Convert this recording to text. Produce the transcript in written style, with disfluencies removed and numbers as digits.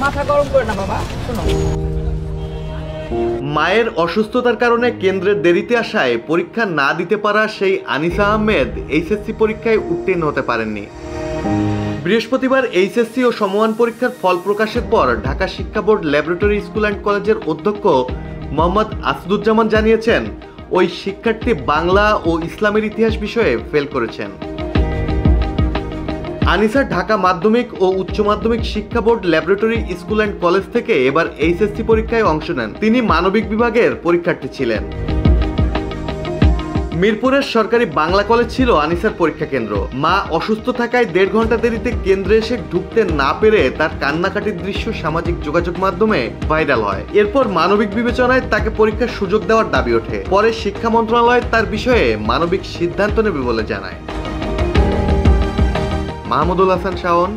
মাথা গরম করে না বাবা, শোনো। মায়ের অসুস্থতার কারণে কেন্দ্রের দেরিতে আসায় পরীক্ষা না দিতে পারা সেই আনিসা আহমেদ এইচএসসি পরীক্ষায় উত্তীর্ণ হতে পারেননি। বৃহস্পতিবার এইচএসসি ও সমমান পরীক্ষার ফল প্রকাশের পর ঢাকা শিক্ষা বোর্ড ল্যাবরেটরি স্কুল অ্যান্ড কলেজের অধ্যক্ষ মোহাম্মদ আসাদুজ্জামান জানিয়েছেন, ওই শিক্ষার্থী বাংলা ও ইসলামের ইতিহাস বিষয়ে ফেল করেছেন। আনিসা ঢাকা মাধ্যমিক ও উচ্চ মাধ্যমিক শিক্ষা board laboratory school and college থেকে এবার এইচএসসি পরীক্ষায় অংশ নেন। তিনি মানবিক বিভাগের পরীক্ষার্থী ছিলেন। মিরপুরের সরকারি বাংলা কলেজ ছিল আনিসার পরীক্ষা কেন্দ্র। মা অসুস্থ থাকায় 1.5 ঘন্টা দেরিতে কেন্দ্রে এসে ঢুকতে না পেরে তার কান্নাকাটির দৃশ্য সামাজিক যোগাযোগ মাধ্যমে ভাইরাল হয়। এরপর মানবিক বিবেচনায় তাকে পরীক্ষার সুযোগ দেওয়ার দাবি ওঠে। পরে শিক্ষা মন্ত্রণালয় তার বিষয়ে মানবিক সিদ্ধান্ত নেবে বলে জানায়। মাহমুদুল হাসান শাওন,